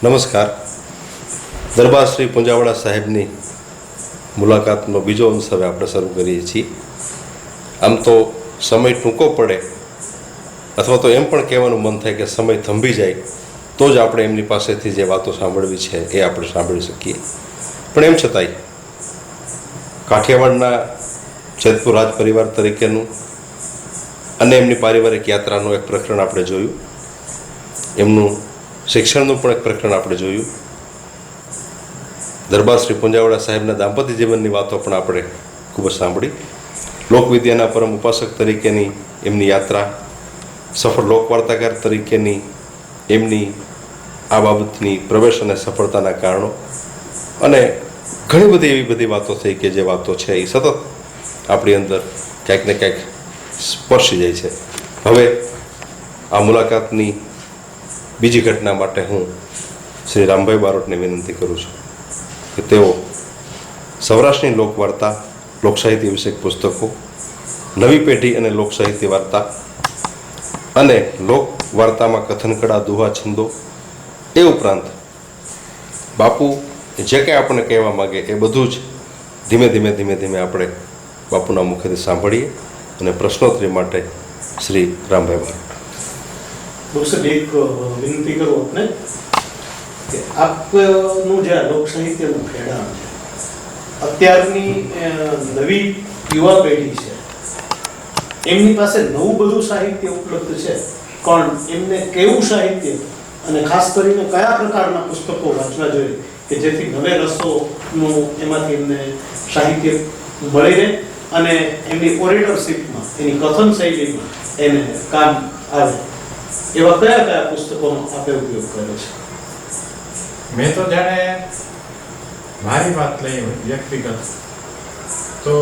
નમસ્કાર. દરબાર શ્રી પુંજાવાડા સાહેબની મુલાકાતનો બીજો અંશ હવે આપણે શરૂ કરીએ છીએ. આમ તો સમય ટૂંકો પડે અથવા તો એમ પણ કહેવાનું મન થાય કે સમય થંભી જાય તો જ આપણે એમની પાસેથી જે વાતો સાંભળવી છે એ આપણે સાંભળી શકીએ. પણ એમ છતાંય કાઠિયાવાડના જેતપુર રાજ પરિવાર તરીકેનું અને એમની પારિવારિક યાત્રાનું એક પ્રકરણ આપણે જોયું, એમનું શિક્ષણનું પણ એક પ્રકરણ આપણે જોયું, દરબાર શ્રી પુંજાવાડા સાહેબના દાંપત્ય જીવનની વાતો પણ આપણે ખૂબ જ સાંભળી. લોકવિદ્યાના પરમ ઉપાસક તરીકેની એમની યાત્રા, સફળ લોકવાર્તાકાર તરીકેની એમની આ બાબતની પ્રવેશ અને સફળતાના કારણો અને ઘણી બધી એવી બધી વાતો થઈ કે જે વાતો છે એ સતત આપણી અંદર ક્યાંક ને ક્યાંક સ્પર્શી જાય છે. હવે આ મુલાકાતની બીજી ઘટના માટે હું શ્રી રામભાઈ બારોટને વિનંતી કરું છું કે તેઓ સૌરાષ્ટ્રની લોકવાર્તા, લોકસાહિત્ય વિષયક પુસ્તકો, નવી પેઢી અને લોકસાહિત્ય વાર્તા અને લોકવાર્તામાં કથનકળા, દુહા, છંદો એ ઉપરાંત બાપુ જે કંઈ આપણને કહેવા માગે એ બધું જ ધીમે ધીમે આપણે બાપુના મુખેથી સાંભળીએ. અને પ્રશ્નોત્તરી માટે શ્રી રામભાઈ બારોટ. એક વિનંતી કરું આપને કે આપનું જે લોક સાહિત્યનું ખેડાણ છે, અત્યારની નવી યુવા પેઢી છે, એમની પાસે નવું બધું સાહિત્ય ઉપલબ્ધ છે, પણ એમને કેવું સાહિત્ય અને ખાસ કરીને કયા પ્રકારના પુસ્તકો વાંચવા જોઈએ કે જેથી નવે રસોનું એમાંથી એમને સાહિત્ય મળી રહે અને એમની ઓરેટરશીપમાં, એની કથન શૈલીમાં એને કામ આવે, એવા કયા કયા પુસ્તકોનો આપે ઉપયોગ કર્યો છે? મેં તો જાણે મારી વાત લઈ વ્યક્તિગત તો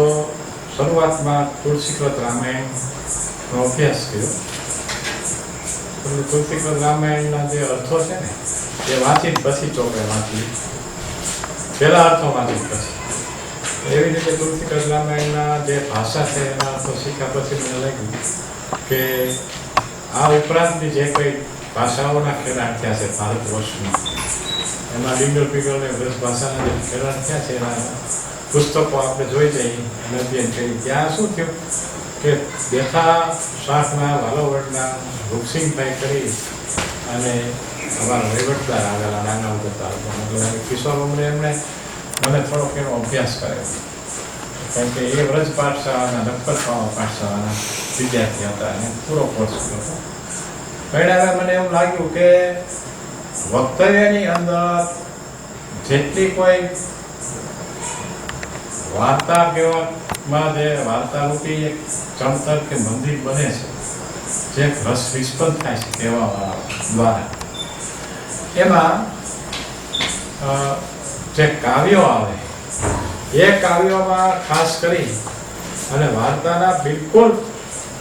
શરૂઆતમાં તુલસીકૃત રામાયણનો અભ્યાસ કર્યો. તુલસીકૃત રામાયણના જે અર્થો છે ને એ વાંચીને પછી ચોપડે વાંચી, પહેલા અર્થો વાંચી પછી એવી રીતે તુલસીકૃત રામાયણના જે ભાષા છે એના અર્થો શીખ્યા પછી મને લાગ્યું કે આ ઉપરાંતની જે કંઈ ભાષાઓના ખેડાણ થયા છે ભારત વર્ષમાં, એમાં લિંગલ પિંગલ અને બ્રજ ભાષાના જે ખેડાણ થયા છે એના પુસ્તકો આપણે જોઈ જઈએ અને અધ્યયન કરી. ત્યાં શું થયું કે બેઠા શાખના વાલોવડના રૂપસિંહભાઈ કરી અને અમારા વહીવટદાર આવેલા નાના ઉતરતા મતલબ કિશોર ઉમરે એમણે મને થોડોક એનો અભ્યાસ કર્યો, કારણ કે એ વ્રજ પાઠશાળાના નક્કર પાઠશાળાના વિદ્યાર્થી હતા અને પૂરો કોર્સ હતો. પરિણામે મને એવું લાગ્યું કે વક્તવ્યની અંદર જેટલી કોઈ વાર્તા કહેવામાં જે વાર્તારૂપી એક ચણતર કે મંદિર બને છે, જે રસ વિસ્પન્ન થાય છે કહેવા દ્વારા, એમાં જે કાવ્યો આવે એ કાવ્યોમાં ખાસ કરી અને વાર્તાના બિલકુલ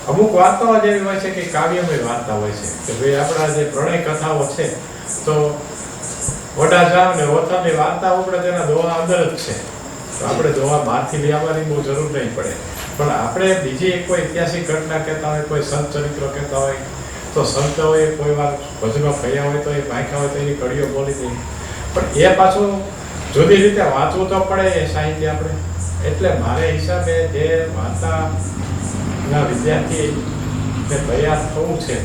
અમુક વાર્તાઓ જેવી હોય છે કે કાવ્યમય વાર્તા હોય છે કે ભાઈ આપણા જે પ્રણય કથાઓ છે તો વડાજામ ને ઓથાની વાર્તા આપણે તેના દોહા અંદર જ છે, તો આપણે દોહા બહારથી લેવાની બહુ જરૂર નહીં પડે. પણ આપણે બીજી કોઈ ઐતિહાસિક ઘટના કહેતા હોય, કોઈ સંત ચરિત્રો કહેતા હોય તો સંતોએ કોઈ વાર ભજનમાં ફર્યા હોય તો એ ભાંખ્યા હોય તો એની કડીઓ બોલી દઈએ, પણ એ પાછું જુદી રીતે વાંચવું તો પડે એ સાહિત્ય આપણે. એટલે મારે હિસાબે જે વાર્તાના વિદ્યાર્થીને તૈયાર થવું છે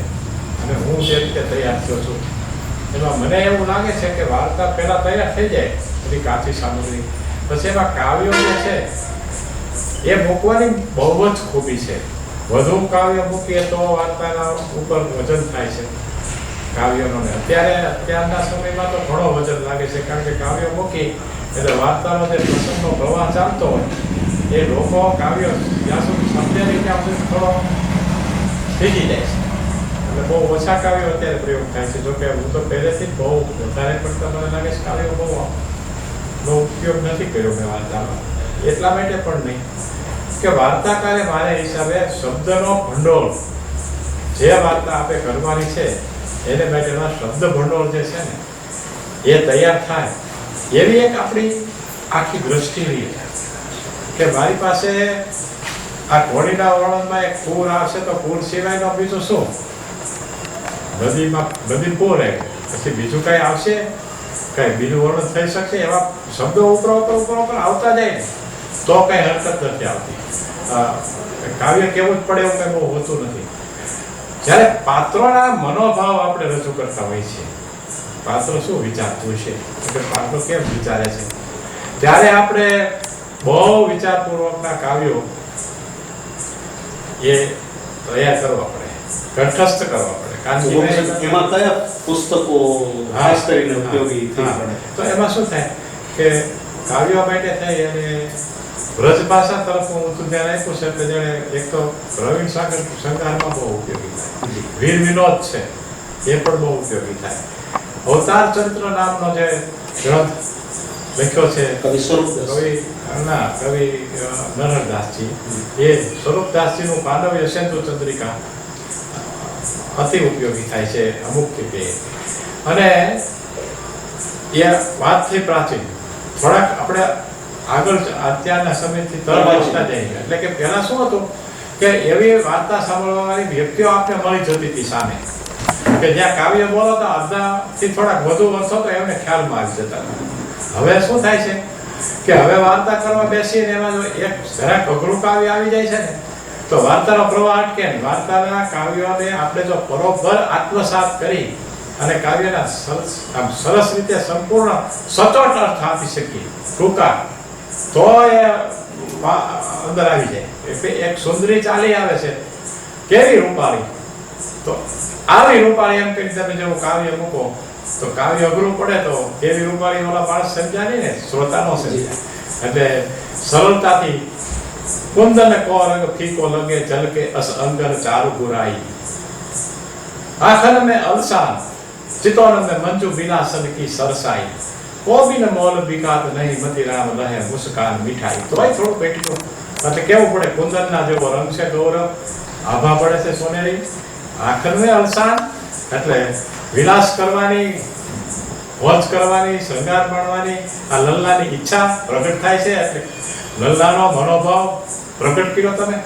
અને હું જે રીતે તૈયાર થયો છું એમાં મને એવું લાગે છે કે વાર્તા પહેલાં તૈયાર થઈ જાય બધી કાચી સામગ્રી, પછી એમાં કાવ્યો જે છે એ મૂકવાની બહુ જ ખૂબી છે. વધુ કાવ્ય મૂકીએ તો વાર્તાના ઉપર વજન થાય છે કાવ્યોનો. અત્યારના સમયમાં તો ઘણો વજન લાગે છે, કારણ કે કાવ્યો મૂકી એટલે વાર્તાનો જે પ્રસંગનો પ્રવાહ ચાલતો હોય એ લોકો કાવ્યો જ્યાં સુધી સમજે નહીં ત્યાં સુધી થોડો થીજી જાય છે. એટલે બહુ ઓછા કાવ્યો અત્યારે પ્રયોગ થાય છે. જોકે હું તો પહેલેથી જ બહુ વધારે પડતા મને લાગે છે કાવ્યો બહુ ઉપયોગ નથી કર્યો મેં વાર્તામાં. એટલા માટે પણ નહીં કે વાર્તાકારે મારા હિસાબે શબ્દનો ભંડોળ, જે વાર્તા આપણે કરવાની છે એને માટેના શબ્દ ભંડોળ જે છે ને એ તૈયાર થાય એવી એક આપણી આખી દ્રષ્ટિ રહી કે મારી પાસે આ ઘોડીના વર્ણનમાં એક પૂર આવશે તો પૂર સિવાયનો બીજું શું, નદી પૂર પછી બીજું કઈ આવશે કઈ બીજું વર્ણન થઈ શકશે એવા શબ્દો ઉપર આવતા જાય ને તો કઈ હરકત નથી આવતી. કાવ્ય કેવું જ પડે એવું કઈ બહુ હોતું નથી. જ્યારે પાત્રોના મનોભાવ આપણે રજૂ કરતા હોઈએ છીએ, પાત્ર શું વિચારતું છે, પાત્રો કેમ વિચારે છે, ત્યારે આપણે બહુ વિચારપૂર્વકના કાવ્યો એ તૈયાર કરવા પડે, કંઠસ્થ કરવા પડે. એમાં કયા પુસ્તકો ખાસ કરીને ઉપયોગી થઈ પડે? તો એમાં શું થાય કે કાવ્યો માટે થઈ અને વ્રજ ભાષા તરફ હું ધ્યાન આપ્યું છે કે જેણે એક તો પ્રવીણ સાગર શંકારમાં બહુ ઉપયોગી થાય, વીર વિનોદ છે એ પણ બહુ ઉપયોગી થાય. અવતાર ચરિત્ર નામનો જે ગ્રંથ લખ્યો છે કવિ નરહરદાસજી, એ સ્વરૂપદાસજીનું પાંડવ્ય સેન્દુ ચંદ્રિકા અતિ ઉપયોગી થાય છે અમુક જગ્યાએ. અને એ વાતથી પ્રાચીન થોડાક આપણે આગળ અત્યારના સમયથી તરફ જઈએ. એટલે કે પહેલા શું હતું કે એવી વાર્તા સાંભળવાની વ્યક્તિઓ આપણે મળી જતી હતી સામે, કે જ્યાં કાવ્ય બોલતા અડધાથી થોડાક વધુ વર્ષો તો એમને ખ્યાલમાં આવી જતા. હવે શું થાય છે કે હવે વાર્તા કરવા બેસીને એમાં જો એક જરાક અઘરું કાવ્ય આવી જાય છે ને તો વાર્તાનો પ્રવાહ અટકે ને. વાર્તાના કાવ્યોને આપણે જો બરોબર આત્મસાત કરી અને કાવ્યના સરસ રીતે સંપૂર્ણ સચોટ અર્થ આપી શકીએ ટૂંકા, તો એ અંદર આવી જાય. એક સુંદરી ચાલી આવે છે, કેવી રૂપાળી, તો આવી રૂપાળી એમ કરી તમે જેવું કાવ્ય મૂકો તો કાવ્ય અઘરું પડે તો કેવી રૂપાળી ઓલા માણસ સમજ્યા નહીં ને, શ્રોતા નો સમજ્યા. એટલે સરળતાથી कुंदन को रंग फीको लगे जल के अस अंगन चारु बुराई, आखन में अलसान चितौन में मंजू बिलासन की सरसाई, को भी न मोल बिकात नहीं मति राम रहे मुस्कान मिठाई. तो भाई थोड़ું પેટકો એટલે કેવું પડે, કુંદનના જેવો રંગ છે ગૌરવ, આભા પડે છે સોનેરી, આખન में अलसान એટલે વિલાસ કરવાની, મોજ કરવાની, શૃંગાર માણવાની આ લલ્લાની ઈચ્છા પ્રગટ થાય છે. એટલે લલ્લાનો મનોભાવ प्रकट किया तने.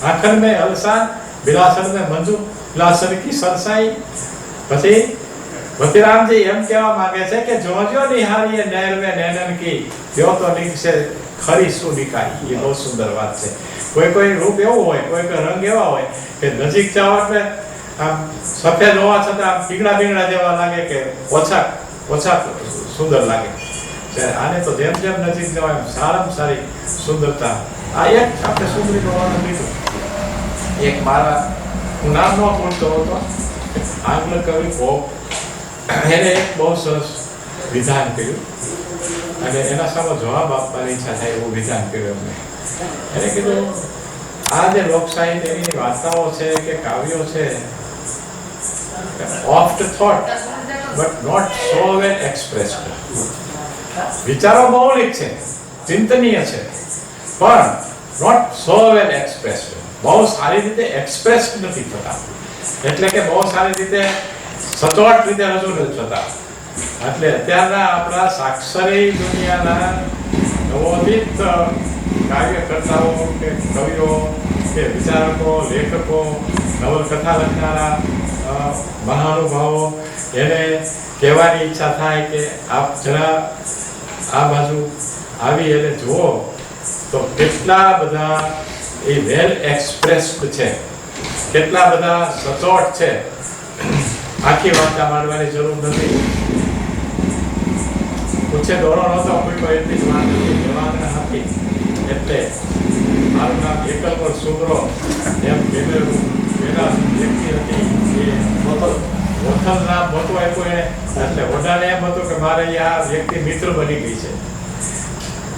आखन में अलसान बिलासन में मंजू बिलासन की सरसाई. પછી વતીરામજી એમ કહેવા માંગે છે કે જોજો નિહારીએ નહેર में नैनन की ત્યો તો નીકળે ખરી સુનિકાઈ. એ બહુ સુંદર વાત છે. કોઈ રૂપ એવું હોય, કોઈ રંગ એવા હોય કે નજીક જાવ એટલે આમ સફેદ હોવા છતાં આમ પીગળા જેવા લાગે કે ઓછા સુંદર લાગે. આને તો જેમ જેમ નજીક જવાય એમ સારામાં સારી સુંદરતા. આ એક આપણે સુંદરીનો વર્ણન લીધું. એક મારા હું નામ ન બોલતો હતો, આંગ્લ કવિ પોપ, એને એક બહુ સરસ વિધાન કર્યું અને એના સામે જવાબ આપવાની ઈચ્છા થાય એવું વિધાન કર્યું એમને. એને કીધું આ જે લોક સાહિત્યની વાર્તાઓ છે કે કાવ્યો છે, ઓફ્ટ thought but not so well expressed. વિચારો મૌલિક છે, ચિંતનીય છે, પણ નોટ સો વેલ એક્સપ્રેસ્ડ, બહુ સારી રીતે એક્સપ્રેસ્ડ નથી થતા. એટલે કે બહુ સારી રીતે સચોટ રીતે રજૂ નથી થતા. એટલે અત્યારના આપણા સાક્ષરી દુનિયાના નવોદિત કાર્યકર્તાઓ કે કવિઓ કે વિચારકો, લેખકો, નવલકથા લખનારા મહાનુભાવો, એને કહેવાની ઈચ્છા થાય કે આપ જરા આ બાજુ આવી અને જુઓ તો કેટલા બધા એ વેલ એક્સપ્રેસ્ડ છે, કેટલા બધા સચોટ છે. આખી વાર્તા માંડવાની જરૂર નથી. પૂછે દોરો નહોતો કોઈ એટલી જ વાત હતી, જવાના હતી. એટલે મારું નામ એકલ પર સુંદરો એમ પેલા વ્યક્તિ હતી એ વોથલ નામ મોટું આપ્યું એને. એટલે ઓઢાને એમ હતું કે મારે આ વ્યક્તિ મિત્ર બની ગઈ છે,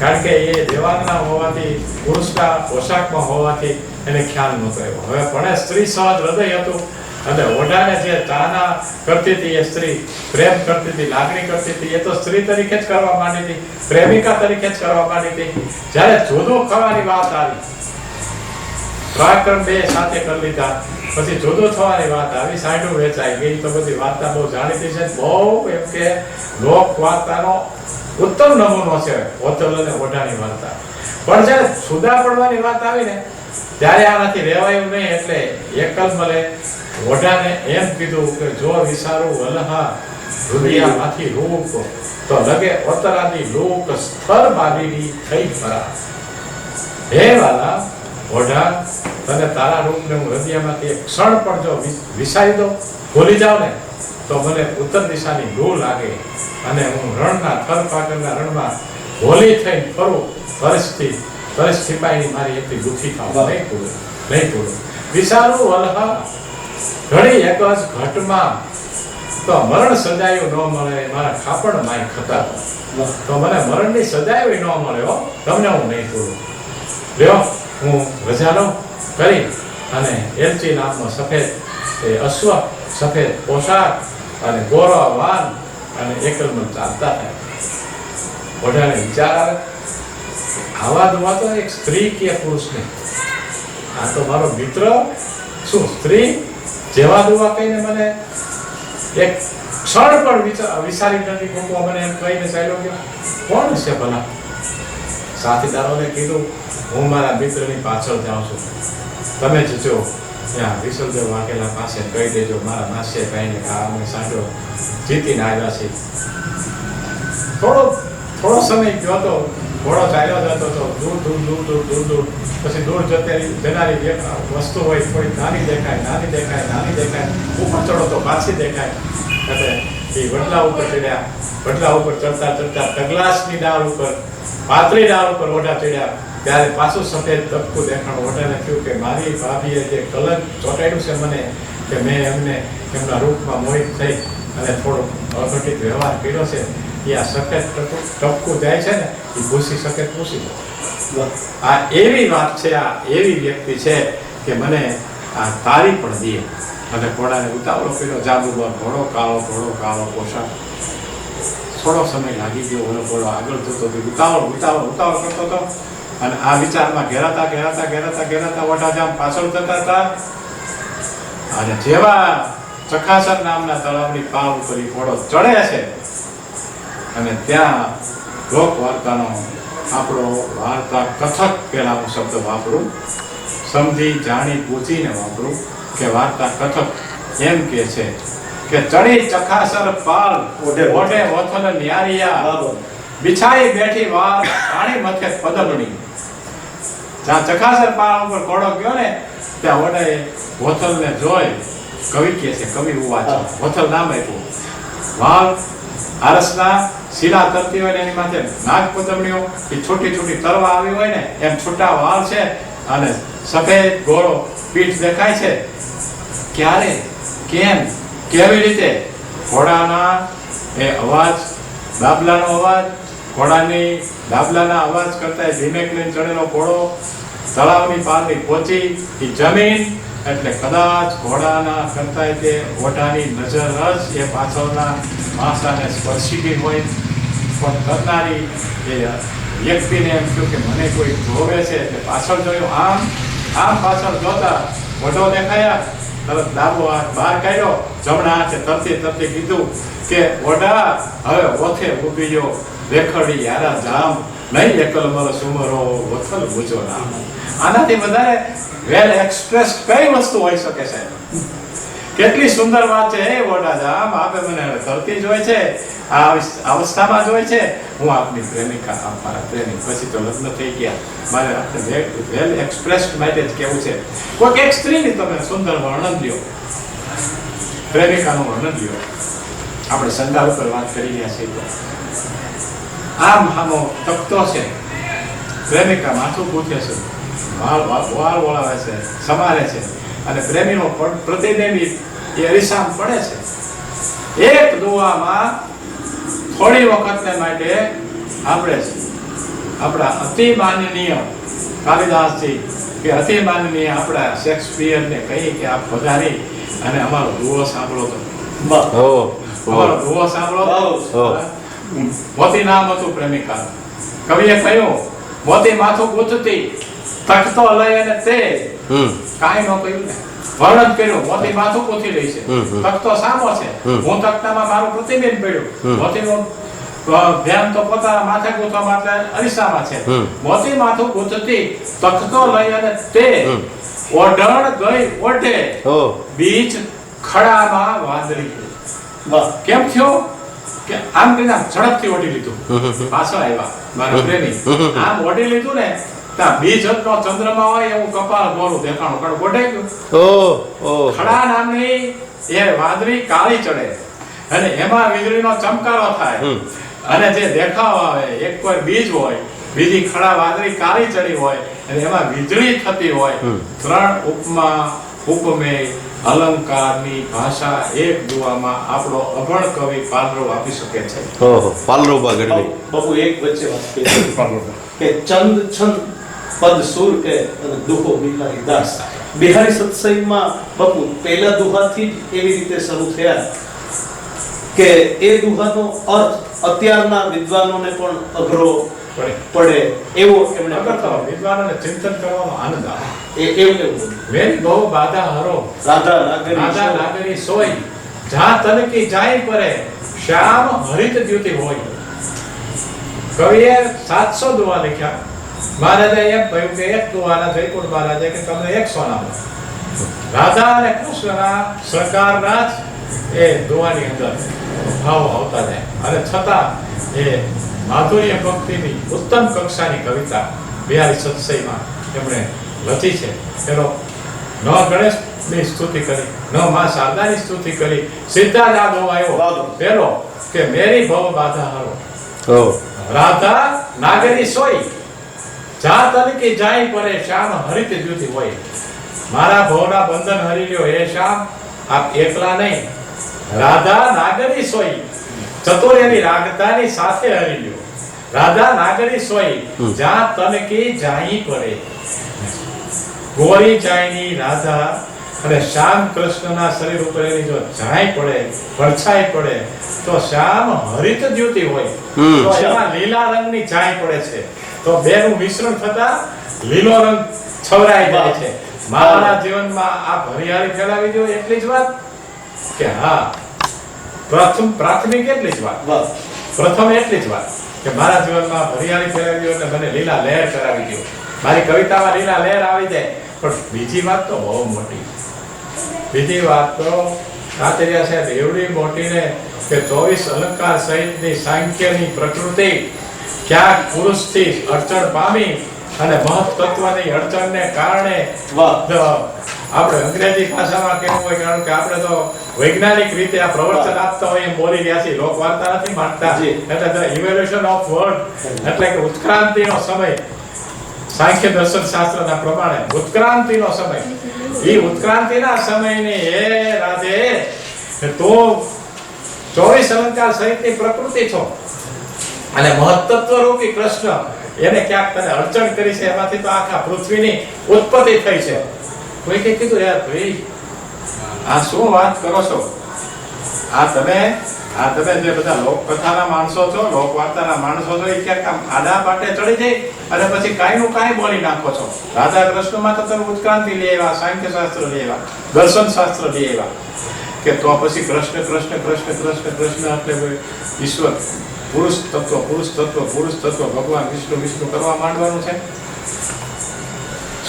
કારણ કે એ દેવાંગના હોવાથી, પુરુષના પોશાકમાં હોવાથી એને ખ્યાલ નહોતો આવ્યો. હવે પણ સ્ત્રી સહજ હૃદય હતું અને ઓઢાને જે ચાહના કરતી હતી, એ સ્ત્રી પ્રેમ કરતી હતી, લાગણી કરતી હતી, એ તો સ્ત્રી તરીકે જ કરવા માંડી હતી, પ્રેમિકા તરીકે જ કરવા માંડી હતી. જ્યારે જુદું થવાની વાત આવી, પરાક્રમ બે સાથે કરી લીધા, પછી જુદું થવાની વાત આવી, સાંઢું વેચાઈ ગઈ. તો બધી વાર્તા બહુ જાણીતી છે, બહુ એમ કે લોક વાર્તાનો ઉત્તમ નમૂનો છે ઓથલ અને ઓઢાની વાર્તા. પણ જ્યારે જુદા પડવાની વાત આવી ને ત્યારે આનાથી રહેવાયું નહીં. એટલે એકલ મલે ઓઢાને એમ કીધું કે જો વિચારું વલહા હૃદયમાંથી રૂપ તો લગે ઓતરાની લોક સ્થર બાલીની થઈ ફરા. હે વાલા ઓઢા, તને તારા રૂપને હું હૃદયમાંથી એક ક્ષણ પણ જો વિસારી દઉં, ભૂલી જાઉં ને, તો મને ઉત્તર દિશાની લૂ લાગે અને હું રણના થર પાટણના રણમાં હોલી થઈને ફરું. તરસ સિપાહીની મારી એટલી દુઃખી થાવ નહીં પૂરું. વિચારું વલહા ઘડી એક જ ઘટમાં તો મરણ સજાયું ન મળે, મારા ખાપણ માય ખતા તો મને મરણની સજાયું ન મળે હો, તમને હું નહીં પૂરું. લ્યો હું રજા લઉં કરી અને એલચી નામનો સફેદ એ અશ્વ, સફેદ પોશાક અને ગોરો વાન અને એકલમાં ચાલતા થાય. મોઢાને વિચાર આવે, આવા દુવા તો એક સ્ત્રી કે પુરુષ નહીં, આ તો મારો મિત્ર. શું સ્ત્રી જેવા દુવા કહીને મને એક ક્ષણ પણ વિચારી નથી મૂકવા, મને એમ કહીને ચાલ્યો ગયો. કોણ છે ભલા? સાથીદારોને કીધું હું મારા મિત્રની પાછળ જાઉં છું, તમે જજો ત્યાં વિસલદેવ વાઘેલા પાસે કહી દેજો મારા માસીએ કહીને કે અમે સાંજો જીતીને આવ્યા છીએ. થોડો સમય ગયો તો ઘોડો ચાલ્યો જતો હતો દૂર. પછી દૂર જનારી વસ્તુ હોય થોડી નાની દેખાય, ઉપર ચડો તો પાછી દેખાય. એટલે એ વડલા ઉપર ચડ્યા, વડલા ઉપર ચડતા તગલાસની ડાળ ઉપર, પાતળી ડાળ ઉપર ઓઢા ચડ્યા. ત્યારે પાછું સફેદ તબકું દેખાણું. ઓઢાને થયું કે મારી ભાભીએ જે કલંક ચોંટાડ્યું છે મને, કે મેં એમને એમના રૂપમાં મોહિત થઈ અને થોડો અઘટિત વ્યવહાર કર્યો છે, એ આ સફેદ ટપકું જાય છે ને એ ભૂસી સફેદ પૂછી દો. આ એવી વાત છે, આ એવી વ્યક્તિ છે કે મને આ તારી પણ દે. અને ઘોડાને ઉતાવળો કર્યો, જાદુગર ઘોડો કાળો પોશાક. થોડો સમય લાગી ગયો, ઓલો ઘોડો આગળ જતો ઉતાવળ કરતો હતો. અને આ વિચારમાં ઘેરાતા ઓઢાજામ પાછળ જતા હતા. અને જેવા ચખાસર નામના તળાવની પાળ ઉપર ઘોડો ચડે છે અને ત્યાં લોક વાર્તાનો આપણો વાર્તા કથક પેલા હું શબ્દ વાપરું, સમજી જાણી પૂછીને વાપરું કે વાર્તા કથક એમ કે છે કે ચડી ચખાસર પાલ ઓઢે વથલ ન્યારિયા, બિછાઈ બેઠી વાર પાણી મથે પદમણી. જ્યાં ચખાસર પાલ ઉપર ઘોડો ગયો ને ત્યાં ઓઢે વથલને જોઈ કવિ કહે છે, કવિ ઉવાચ, વથલ નામ આપ્યું. વાલ આરસના શીલા તરતી હોય ને એની માથે નાગ પદમણીઓ, એ છોટી તરવા આવી હોય ને એમ છોટા વાળ છે અને સફેદ ઘોડો પીઠ દેખાય છે. ક્યારે, કેમ, કેવી રીતે? ઘોડાના એ અવાજ, દાબલાનો અવાજ, ઘોડાની દાબલાના અવાજ કરતા ધીમેક લઈને ચડેલો ઘોડો તળાવની પારની પહોંચી એ જમીન એટલે કદાચ ઘોડાના કરતા તે ઓઢાની નજર જ એ પાછળના માસાને સ્પર્શી ગઈ હોય. પણ કરનારી એ વ્યક્તિને એમ થયું કે મને કોઈ જોવે છે એટલે પાછળ જોયું. આમ પાછળ જોતા મોઢો દેખાયા, તરત ડાબો હાથ બહાર કાઢ્યો, જમણા હાથે તરતી કીધું કે ઓઢા હવે ઓથે ઉભી ગયો, રેખડી યારા જામ નહીં એકલ મરો સુમરો વથલ બુજો નામ. આનાથી વધારે વેલ એક્સપ્રેસ કઈ વસ્તુ હોઈ શકે છે? કેટલી સુંદર વાત છે. એ ઓઢા જામ આપે મને ધરતી જોઈ છે, આ અવસ્થામાં જોઈ છે, હું આપની પ્રેમિકા, આપ મારા પ્રેમી. પછી તો લગ્ન થઈ ગયા, મારે આપણે વેલ એક્સપ્રેસ્ડ માટે જ કહેવું છે. કોઈક એક સ્ત્રીની તમે સુંદર વર્ણન લ્યો, પ્રેમિકાનું વર્ણન લ્યો. આપણે સંગાર ઉપર વાત કરી રહ્યા છીએ. આમ હામો તકતો છે, પ્રેમિકા માથું પૂછે છે, વાળ વળાવે છે, સમારે છે અને પ્રેમીનો પ્રતિબિંબ એ અરીસામ પડે છે. એક દુવામાં થોડી વખતને માટે આપણે આપણા અતિ માનનીય કાલિદાસજી કે અતિ માનનીય આપણા શેક્સપિયરને કહીએ કે આપ વધારી અને અમારો દુઓ સાંભળો તો. અમારો દુઓ સાંભળો. મોતી નામ હતું પ્રેમિકા. કવિએ કહ્યું મોતી માથું ગૂંથતી તખતો લઈ અને તે કાંઈ ન કહ્યું ને, વર્ણન કર્યું. મોતી માથું ગૂંથી રહી છે, તખતો સામો છે, હું તખતામાં મારું પ્રતિબિંબ પડ્યું. મોતીનું ધ્યાન તો પોતાના માથે ગૂંથવા માટે અરીસામાં છે. મોતી માથું ગૂંથતી તખતો લઈ અને તે ઓઢણ ગઈ ઓઢે બીજ ખડામાં વાદળી. કેમ થયો? કે આમ કરીને આમ ઝડપથી ઓઢી લીધું. પાછળ આવ્યા મારા પ્રેમી. આમ ઓઢી લીધું ને ત્યાં બીજ હતો ચંદ્રમાં હોય એવું કપાળ ગોરું દેખાણું કારણ ગોઠાઈ ગયું. ઓહ ખડા નામની એ વાદળી કાળી ચડે અને એમાં વીજળીનો ચમકારો થાય અને જે દેખાવ આવે એક કોઈ બીજ હોય બીજી ખડા વાદળી કાળી ચડી હોય અને એમાં વીજળી થતી હોય. ત્રણ ઉપમા ઉપમેય અલંકારની ભાષા એક દુવામાં આપણો અભણ કવિ પાલરવ આપી શકે છે. ઓહો પાલરોબા ગઢવી. બાપુ એક વચ્ચે વાત કરી કે ચંદ છંદ પદ સુર કે અને દુહો બિહારી દાસ. બિહારી સત્સંગમાં બાપુ પહેલા દુહાથી જ એવી રીતે શરૂ થયા કે એ દુહાનો અર્થ અત્યારના વિદ્વાનોને પણ અઘરો પડે એવો એમણે વિદ્વાનોને ચિંતન કરવાનો આનંદ આવે. એવું મેરી બહુ બાધા હરો રાધા રાધા નાગરી સોય જા તનકી જાય પરે શ્યામ હરિત દ્યુતિ હોય. કવિએ 700 દુઆ લખ્યા. મહારાજે એમ કહ્યું કે એક દુઆના જયપુર મહારાજે કે તમને 100 નામ. રાધા અને કૃષ્ણના સરકારના જ એ દુઆની અંદર ભાવ આવતા જાય અને છતાં એ માધુર્ય ભક્તિની ઉત્તમ કક્ષાની કવિતા બિહારી સત્સઈમાં એમણે લખી છે. એનો ન ગણેશની સ્તુતિ કરી ન માં શારદાની સ્તુતિ કરી સીધા જ આ દુઆ આવ્યો પેલો કે મેરી ભવ બાધા હરો રાધા નાગરી સોઈ જા તનકી જાય પરે શ્યામ હરિત દ્યુતિ હોય. મારા ભવના બંધન હરી લ્યો હે શ્યામ આપ એકલા નહીં રાધા નાગરી સોઈ ચતુર્યની રાગતાની સાથે હરી લ્યો. રાધા નાગરી સોઈ જા તનકી જાય પરે. ગોરી જાયની રાધા અને શ્યામ કૃષ્ણના શરીર ઉપર એની જો જાય પડે પરછાઈ પડે તો શ્યામ હરિત દ્યુતિ હોય તો એમાં લીલા રંગની જાય પડે છે. તો બેનું મિશ્રણ થતા લીલો રંગ છવરાઈ જાય છે. મારા જીવનમાં આ હરિયાળી ફેલાવી દો એટલી જ વાત કે હા પ્રાથમિક એટલી જ વાત પ્રથમ એટલી જ વાત કે મારા જીવનમાં હરિયાળી ફેલાવી દો એટલે મને લીલા લહેર કરાવી દો. મારી કવિતામાં લીલા લહેર આવી જાય. પણ બીજી વાત તો બહુ મોટી. બીજી વાત તો આચાર્ય સાહેબ એવડી મોટી ને કે 24 અલંકાર સહિતની સાંખ્યની પ્રકૃતિ ક્યાંક પુરુષથી અડચણ પામી અને મહત તત્વની અડચણને કારણે આપણે અંગ્રેજી ભાષામાં કહેવું હોય કારણ કે આપણે તો વૈજ્ઞાનિક રીતે આ પ્રવચન આપતા હોય એમ બોલી રહ્યા છીએ. લોકવાર્તા નથી માંગતા. એટલે ધ ઇવોલ્યુશન ઓફ વર્ડ એટલે કે ઉત્ક્રાંતિનો સમય સાંખ્ય દર્શન શાસ્ત્રના પ્રમાણે ઉત્ક્રાંતિનો સમય. એ ઉત્ક્રાંતિના સમયની હે રાધે તો 24 અલંકાર સહિતની પ્રકૃતિ છો અને મહત્તત્વ રૂપી કૃષ્ણ એને ક્યાંક તને અડચણ કરી છે. એમાંથી તો આખા પૃથ્વીની ઉત્પત્તિ થઈ છે. કોઈ કે કીધું યાર ભાઈ આ શું વાત કરો છો? આ તમે જે બધા લોકકથાના માણસો છો લોકવાર્તાના માણસો છો એ ક્યાંક આમ આડા પાટે ચડી જાય અને પછી કાંઈ નું કાંઈ બોલી નાખો છો. રાધા કૃષ્ણમાં તો તમે ઉત્ક્રાંતિ લઈ આવ્યા, સાંખ્ય શાસ્ત્ર લઈ આવ્યા, દર્શન શાસ્ત્ર લઈ આવ્યા કે તો પછી કૃષ્ણ કૃષ્ણ કૃષ્ણ કૃષ્ણ કૃષ્ણ એટલે ઈશ્વર પુરુષ તત્વ ભગવાન વિષ્ણુ કરવા માંડવાનું છે.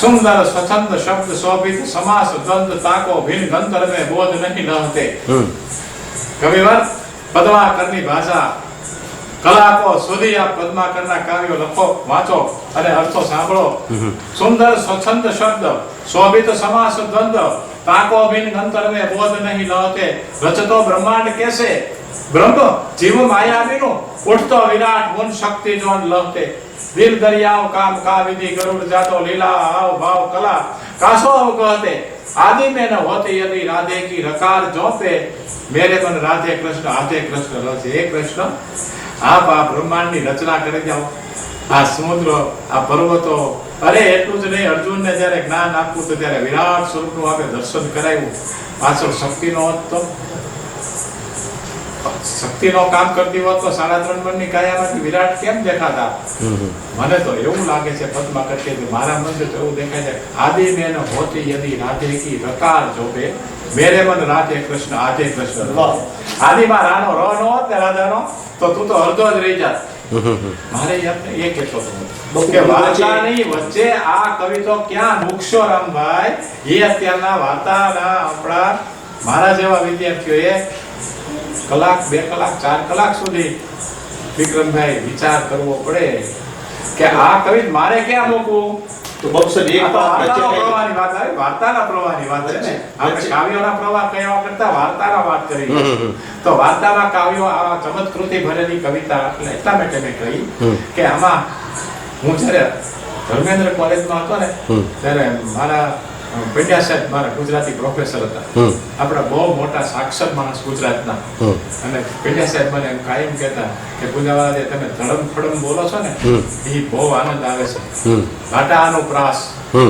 સુંદર સ્વચ્છંદ શબ્દ શોભિત સમાસ દ્વંદ તાકો ભિન્ન ગંધર્વે બોધ નહીં લહતે. કવિવર પદ્માકરની ભાષા કલાકો સુધી આ પદ્માકરના કાવ્યો લખો વાંચો અને અર્થો સાંભળો. સુંદર સ્વચ્છંદ શબ્દ શોભિત સમાસ દ્વંદ તાકો ભિન્ન ગંધર્વે બોધ નહીં લહતે. રચતો બ્રહ્માંડ કેસે બ્રહ્મ જીવ માયા વિનો ઉઠતો વિરાટ ગુણ શક્તિ જોન લહતે. દિલ દરિયાઓ કામ કા વિધિ ગરુડ જાતો લીલા આવ ભાવ કલા કાસો કહતે. आदि में न होते यदि राधे की रकार जोपे मेरे मन राधे कृष्ण आधे कृष्ण रचे. हे कृष्ण आप आ ब्रह्मांड ની રચના કરી જાઓ. આ સમુદ્ર આ પર્વતો અરે એટલું જ નહીં અર્જુન ને જ્યારે જ્ઞાન આપવું તો ત્યારે વિરાટ સ્વરૂપનું આપે દર્શન કરાવ્યું. પાછળ શક્તિનો હોત તો શક્તિનો કામ કરતી હોત તો 3.5 મણની કાયામાંથી વિરાટ કેમ દેખાતા? મને તો એવું લાગે છે પદ્મા કરકે મારા મન તો એવું દેખાય છે આદિ મેં હોતી યદિ રાધે કી રકાર જોબે મેરે મન રાધે કૃષ્ણ આધે કૃષ્ણ. આદિમાં રાનો ર નો હોત ને રાધાનો તો તું તો અડધો જ રહી જાત. મારે એ કહેતો હતો કે વાર્તાની વચ્ચે આ કવિ તો ક્યાં મૂકશો રામભાઈ? એ અત્યારના વાર્તાના આપણા મારા જેવા વિદ્યાર્થીઓએ કલાક 2 કલાક 4 કલાક સુધી વિક્રમભાઈ વિચાર કરવો પડે કે આ કવિ મારે ક્યાં મૂકવું. તો બક્સર એક આ તો વાત વાર્તાના વચ્ચે પ્રવાહની વાત આવે, વાર્તાના પ્રવાહની વાત છે ને. આપણે કાવ્યોના પ્રવાહ કયા કરતા વાર્તાના વાત કરી. તો વાર્તામાં કાવ્યો આ ચમત્કૃતિ ભરેલી કવિતા એટલે એટલા માટે મેં કહી કે આમાં હું જ્યારે ધર્મેન્દ્ર કોલેજમાં હતો ને ત્યારે મારા પંડ્યા સાહેબ મારા ગુજરાતી પ્રોફેસર હતા. આપણા બહુ મોટા સાક્ષર માણસ ગુજરાતના. અને પંડ્યા સાહેબ મને એમ કાયમ કહેતા કે પૂજાવાળા જે તમે ધડમ ફડમ બોલો છો ને એ બહુ આનંદ આવે છે. ઘાટાનું પ્રાસ,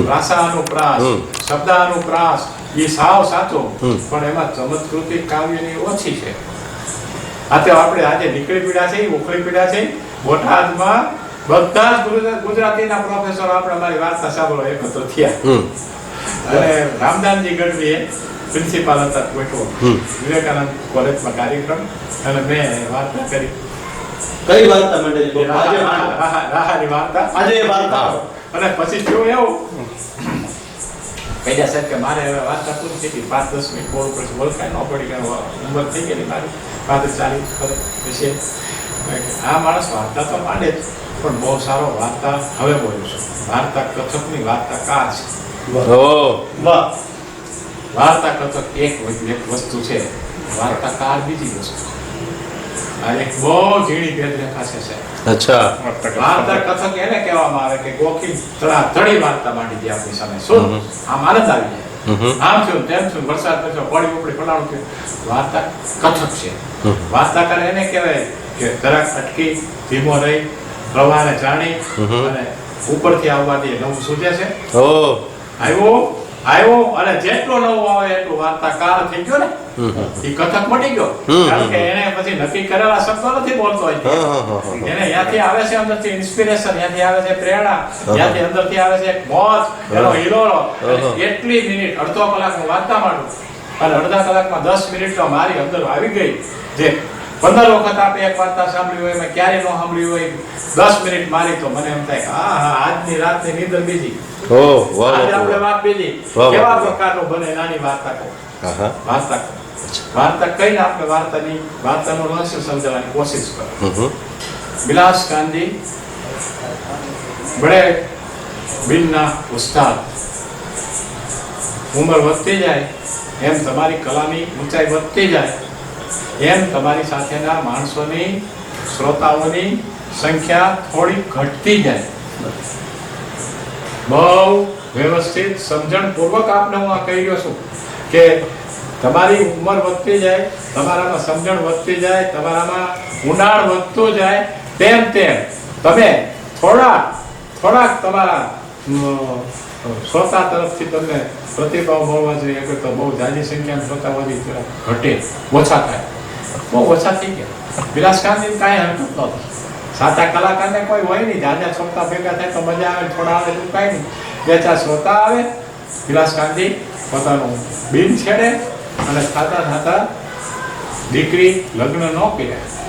પ્રાસાનું પ્રાસ, શબ્દાનું પ્રાસ એ સાવ સાચો, પણ એમાં ચમત્કૃતિ કાવ્યની ઓછી છે. આ તો આપણે આજે નીકળી પીડ્યા છે, ઉખડી પીડ્યા છે. બોટાદમાં બધા જ ગુજરાતીના પ્રોફેસરો આપણે મારી વાર્તા સાંભળો એકત્ર થયા. અને રામદાનજી ગઢવીએ પ્રિન્સિપાલ હતા કોઈકો વિવેકાનંદ કોલેજમાં કાર્યક્રમ, અને મેં વાર્તા કરી. કઈ વાર્તા મંડળી આજે રાહાની વાર્તા. આજે એ વાર્તા અને પછી થયું એવું કહ્યા સાહેબ કે મારે હવે વાર્તા પૂરી થઈ ગઈ, 5-10 મિનિટ બોલ પછી બોલકાય ન પડી કે ઉંમર થઈ ગયેલી મારી 35-40 પછી આ માણસ વાર્તા તો માંડે જ, પણ બહુ સારો વાર્તા હવે બોલ્યો છું. વાર્તા કથકની વાર્તાકાર છે. વાહ. વાર્તા કથક એક વસ્તુ છે, વાર્તાકાર બીજી વસ્તુ. આ એક બહુ ઝીણી ભેદરેખા છે સાહેબ. અચ્છા. વાર્તા કથક એને કહેવામાં આવે કે ગોખી ધડી વાર્તા માંડી દે આપણી સામે. શું આમ આનંદ આવી જાય, આમ થયું તેમ થયું, વરસાદ પડ્યો, પડી ઉપડી ફલાણું થયું. વાર્તા કથક છે. વાર્તાકાર એને કહેવાય કે જરાક અટકી, ધીમો રહી, પ્રવાહને જાણી અને ઉપરથી આવવા દે, નવું સૂજે છે. આવ્યો અને જેટલો નવો આવે એટલું વાર્તાકાર થઈ ગયો ને, એ કથક મટી ગયો. કારણ કે એને પછી નક્કી કરેલા શબ્દો નથી બોલતો હોય. એને ત્યાંથી આવે છે અંદરથી ઇન્સ્પિરેશન, ત્યાંથી આવે છે પ્રેરણા, ત્યાંથી અંદરથી આવે છે મોજ, એનો હિલોરો. એટલી મિનિટ, અડધો કલાક હું વાર્તા માંડું અને અડધા કલાકમાં 10 મિનિટ તો મારી અંદર આવી ગઈ. જે 15 વખત આપણે એક વાર્તા સાંભળી હોય, મેં ક્યારે ન સાંભળી હોય, 10 મિનિટ મારી તો મને એમ થાય કે આજની રાતની નીંદર બીજી, આજે આપણે વાત બીજી. કેવા પ્રકારનો બને નાની વાર્તા કહો. વાર્તા કહીને આપણે વાર્તાનું રહસ્ય સમજવાની કોશિશ કરો. વિલાસ ગાંધી બડે બિનના ઉસ્તાદ. ઉંમર વધતી જાય એમ તમારી કલાની ઊંચાઈ વધતી જાય એમ તમારી સાથેના માણસોની, શ્રોતાઓની સંખ્યા થોડી ઘટતી જાય. બહુ વ્યવસ્થિત સમજણપૂર્વક આપને હું આ કહી રહ્યો છું કે તમારી ઉંમર વધતી જાય, તમારામાં સમજણ વધતી જાય, તમારામાં ઊંડાણ વધતું જાય, તેમ તમે થોડાક તમારા શ્રોતા તરફથી તમને પ્રતિભાવ મળવા જોઈએ. કે તો બહુ જાજી સંખ્યામાં શ્રોતા વધી ઘટે, ઓછા થાય. બહુ ઓછા થઈ ગયા. વિલાસ ગાંધી કાંઈ હરકત નહોતી. સાચા કલાકારને કોઈ હોય નહીં, જાજા શ્રોતા ભેગા થાય તો મજા આવે, થોડા આવે તો કાંઈ નહીં. 2-4 શ્રોતા આવે. વિલાસ ગાંધી પોતાનું બિન છેડે અને થતા દીકરી લગ્ન ન કર્યા.